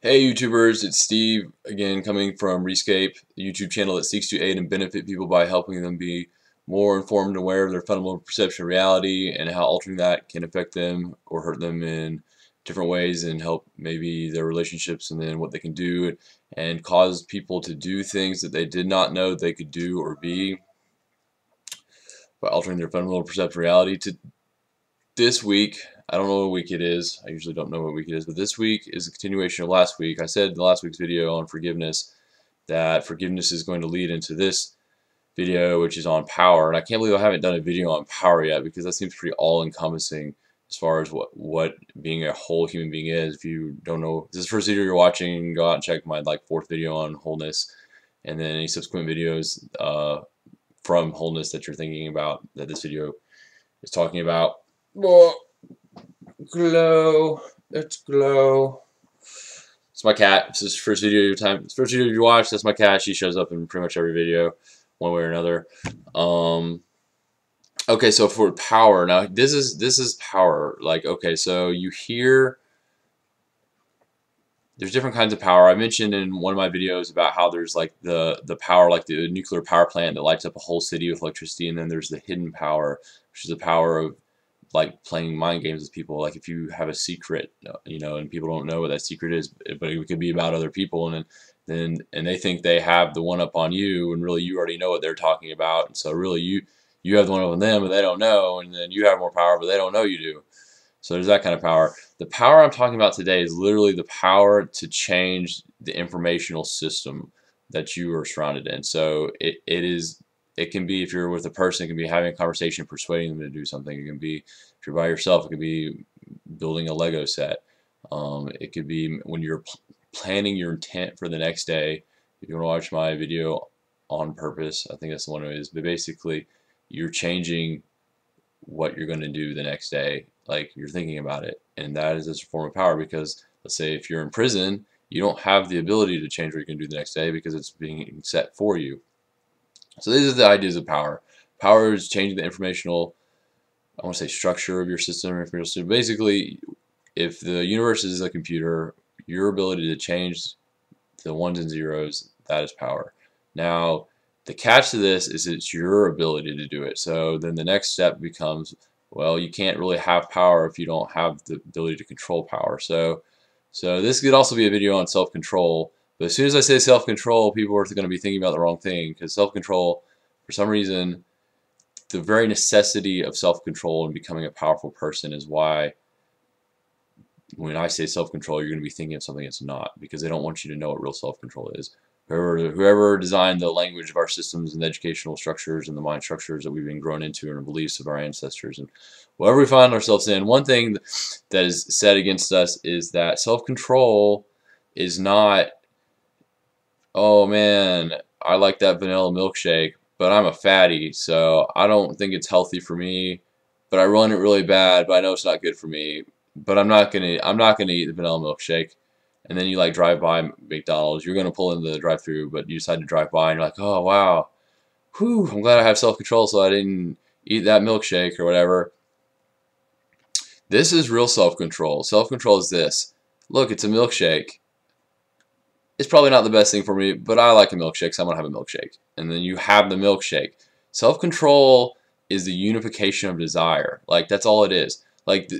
Hey YouTubers, it's Steve again coming from Rescape, the YouTube channel that seeks to aid and benefit people by helping them be more informed and aware of their fundamental perception of reality and how altering that can affect them or hurt them in different ways and help maybe their relationships and then what they can do and cause people to do things that they did not know they could do or be by altering their fundamental perception of reality. This week, I don't know what week it is. I usually don't know what week it is, but this week is a continuation of last week. I said in last week's video on forgiveness that forgiveness is going to lead into this video, which is on power. And I can't believe I haven't done a video on power yet, because that seems pretty all-encompassing as far as what being a whole human being is. If you don't know, if this is the first video you're watching, go out and check my fourth video on wholeness, and then any subsequent videos from wholeness that you're thinking about that this video is talking about. Well, glow. Let's glow. It's my cat. This is the first video first video you watch. That's my cat. She shows up in pretty much every video, one way or another. Okay, so for power, now this is power. Like, okay, so you hear there's different kinds of power. I mentioned in one of my videos about how there's like the power, like the nuclear power plant that lights up a whole city with electricity, and then there's the hidden power, which is the power of like playing mind games with people. Like if you have a secret, you know, and people don't know what that secret is, but it could be about other people, and then they think they have the one up on you, and really you already know what they're talking about, and so really you have the one up on them, but they don't know, and then you have more power, but they don't know you do. So there's that kind of power. The power I'm talking about today is literally the power to change the informational system that you are surrounded in. So it can be, if you're with a person, it can be having a conversation, persuading them to do something. It can be, if you're by yourself, it could be building a Lego set. It could be when you're planning your intent for the next day. If you want to watch my video on purpose, I think that's the one it is. But basically, you're changing what you're going to do the next day. Like, you're thinking about it. And that is a form of power, because let's say if you're in prison, you don't have the ability to change what you're going to do the next day because it's being set for you. So these are the ideas of power. Power is changing the informational, I want to say, structure of your system. Basically, if the universe is a computer, your ability to change the ones and zeros, that is power. Now, the catch to this is it's your ability to do it. So then the next step becomes, well, you can't really have power if you don't have the ability to control power. So this could also be a video on self-control. But as soon as I say self-control, people are going to be thinking about the wrong thing, because self-control, for some reason, the very necessity of self-control and becoming a powerful person is why when I say self-control, you're going to be thinking of something it's not, because they don't want you to know what real self-control is. Whoever designed the language of our systems and the educational structures and the mind structures that we've been grown into and the beliefs of our ancestors and whatever we find ourselves in, one thing that is said against us is that self-control is not, oh man, I like that vanilla milkshake, but I'm a fatty, so I don't think it's healthy for me, but I run it really bad, but I know it's not good for me, but I'm not gonna eat the vanilla milkshake. And then you like drive by McDonald's, you're gonna pull into the drive-thru, but you decide to drive by and you're like, oh wow, whew, I'm glad I have self-control so I didn't eat that milkshake or whatever. This is real self-control. Self-control is this: look, it's a milkshake. It's probably not the best thing for me, but I like a milkshake, so I'm gonna have a milkshake. And then you have the milkshake. Self-control is the unification of desire. Like, that's all it is. Like,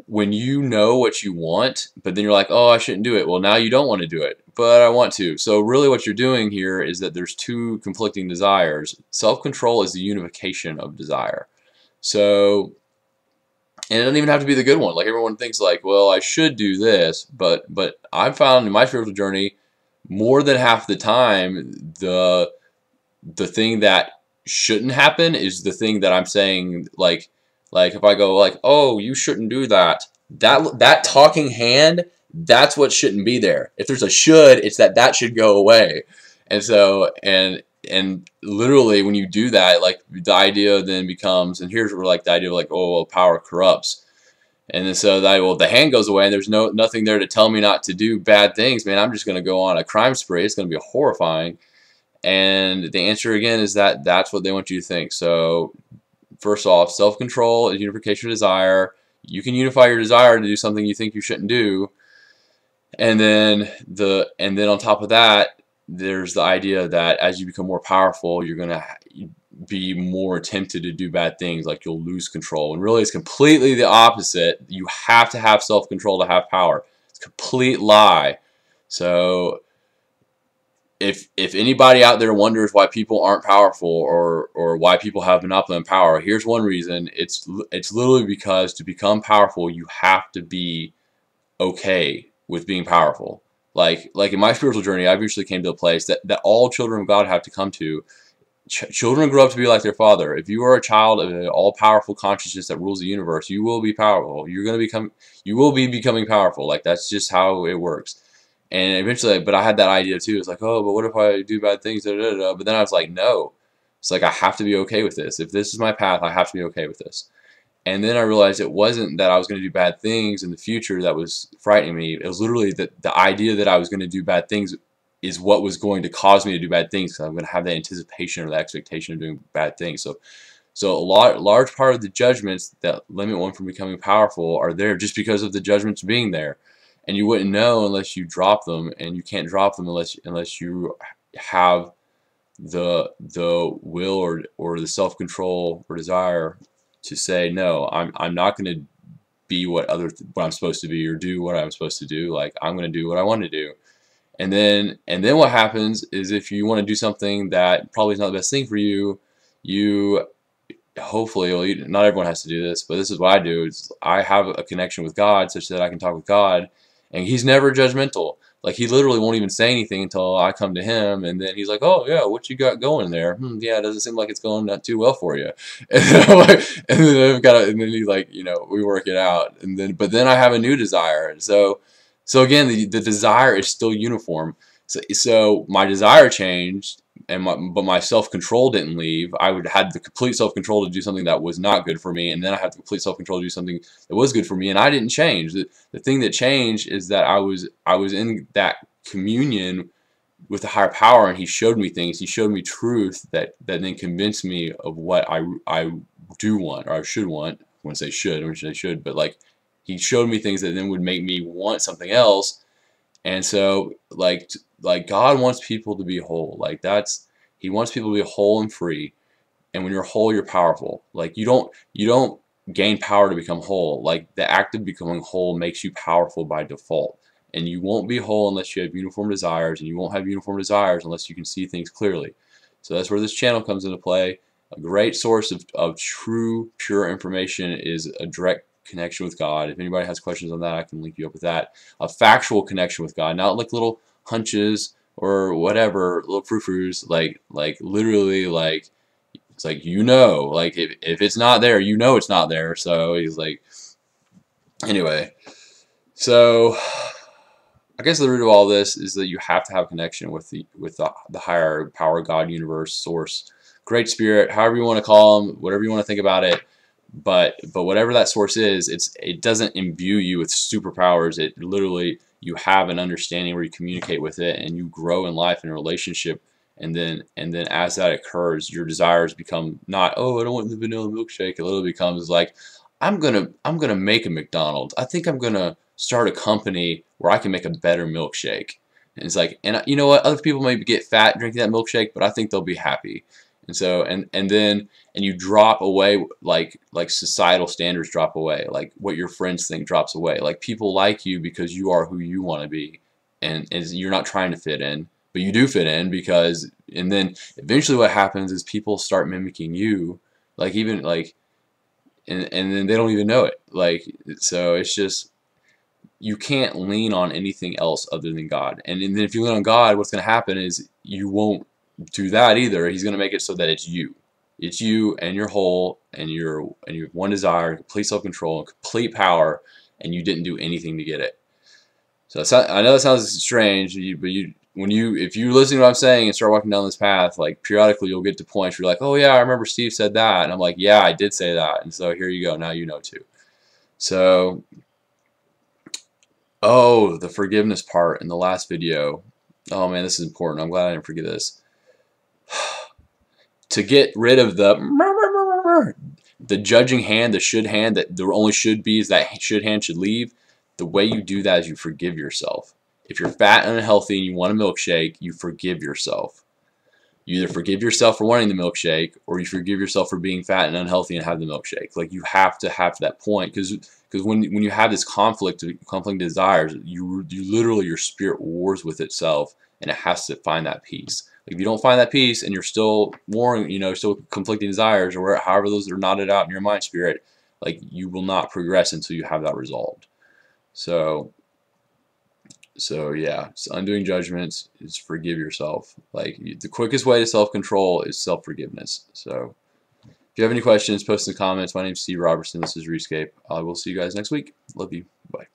when you know what you want, but then you're like, oh, I shouldn't do it. Well, now you don't want to do it, but I want to. So really what you're doing here is that there's two conflicting desires. Self-control is the unification of desire. So, and it doesn't even have to be the good one. Like, everyone thinks like, well, I should do this, but I've found in my spiritual journey, more than half the time, the thing that shouldn't happen is the thing that I'm saying, like if I go like, oh, you shouldn't do that, that talking hand, that's what shouldn't be there. If there's a should, it's that should go away. And so, and literally when you do that, like, the idea then becomes, and here's where like the idea of like, oh, well, power corrupts. And then so that, well, the hand goes away and there's nothing there to tell me not to do bad things, man. I'm just going to go on a crime spree. It's going to be horrifying. And the answer again is that that's what they want you to think. So first off, self-control is unification of desire. You can unify your desire to do something you think you shouldn't do. And then on top of that, there's the idea that as you become more powerful, you're gonna be more tempted to do bad things, like you'll lose control. And really, it's completely the opposite. You have to have self-control to have power. It's a complete lie. So if anybody out there wonders why people aren't powerful, or why people have monopoly on power, here's one reason. It's literally because to become powerful, you have to be okay with being powerful. Like in my spiritual journey, I eventually came to a place that all children of God have to come to. Children grow up to be like their father. If you are a child of an all-powerful consciousness that rules the universe, you will be powerful. You will be becoming powerful. Like, that's just how it works. And eventually, but I had that idea too. It's like, oh, but what if I do bad things? Da, da, da, da. But then I was like, no. It's like, I have to be okay with this. If this is my path, I have to be okay with this. And then I realized it wasn't that I was going to do bad things in the future that was frightening me. It was literally that the idea that I was going to do bad things is what was going to cause me to do bad things, because I'm going to have that anticipation or the expectation of doing bad things. So large part of the judgments that limit one from becoming powerful are there just because of the judgments being there. And you wouldn't know unless you drop them, and you can't drop them unless you have the will or the self-control or desire to say, no, I'm not going to be what I'm supposed to be, or do what I'm supposed to do. Like, I'm going to do what I want to do. And then what happens is, if you want to do something that probably is not the best thing for you, you hopefully, well, not everyone has to do this, but this is what I do. Is I have a connection with God such that I can talk with God, and He's never judgmental. Like, He literally won't even say anything until I come to Him, and then He's like, "Oh yeah, what you got going there? Yeah, it doesn't seem like it's going not too well for you." And then I'm like, and then He's like, we work it out, but then I have a new desire, and so again, the desire is still uniform. So my desire changed, but my self-control didn't leave. I would had the complete self-control to do something that was not good for me, and then I had the complete self-control to do something that was good for me, and I didn't change. The thing that changed is that I was in that communion with the higher power, and He showed me things. He showed me truth that then convinced me of what I do want, or I should want. I wouldn't say should, I wouldn't say should, but like, He showed me things that then would make me want something else. And so, like God wants people to be whole. He wants people to be whole and free. And when you're whole, you're powerful. Like, you don't gain power to become whole. Like, the act of becoming whole makes you powerful by default. And you won't be whole unless you have uniform desires, and you won't have uniform desires unless you can see things clearly. So that's where this channel comes into play. A great source of true, pure information is a direct connection with God. If anybody has questions on that, I can link you up with that. A factual connection with God, not like little hunches or whatever, little frou-frous. Like literally, like, it's like, like, if it's not there, it's not there. So He's like, anyway. So I guess the root of all this is that you have to have a connection with the higher power, God, universe, source, great spirit, however you want to call them, whatever you want to think about it. But whatever that source is, it doesn't imbue you with superpowers. It literally, you have an understanding where you communicate with it, and you grow in life in a relationship. And then as that occurs, your desires become not, oh, I don't want the vanilla milkshake. It literally becomes like, I'm gonna make a McDonald's. I think I'm gonna start a company where I can make a better milkshake. And it's like, and you know what? Other people maybe get fat drinking that milkshake, but I think they'll be happy. And so, and then you drop away, like societal standards drop away, like what your friends think drops away. Like, people like you because you are who you want to be, and you're not trying to fit in, but you do fit in and then eventually what happens is people start mimicking you, like, even like, and then they don't even know it. Like, so it's just, you can't lean on anything else other than God. And then if you lean on God, what's going to happen is you won't do that either. He's going to make it so that it's you. It's you, and you're whole, and you have one desire, complete self-control, complete power, and you didn't do anything to get it. So I know that sounds strange, but if you listen to what I'm saying and start walking down this path, like, periodically you'll get to points where you're like, oh yeah, I remember Steve said that, and I'm like, yeah, I did say that, and so here you go, now you know too. So, oh, the forgiveness part in the last video. Oh man, this is important. I'm glad I didn't forget this. To get rid of the judging hand, the should hand, that there only should be is that should hand should leave. The way you do that is you forgive yourself. If you're fat and unhealthy and you want a milkshake, you forgive yourself. You either forgive yourself for wanting the milkshake, or you forgive yourself for being fat and unhealthy and have the milkshake. Like, you have to have that point, because when you have this conflicting desires, you literally, your spirit wars with itself, and it has to find that peace. Like, if you don't find that peace and you're still warring, still conflicting desires, or however those are knotted out in your mind spirit, like, you will not progress until you have that resolved. So yeah, so undoing judgments is forgive yourself. Like, the quickest way to self-control is self-forgiveness. So if you have any questions, post in the comments. My name's Steve Robertson. This is Rescape. I will see you guys next week. Love you. Bye.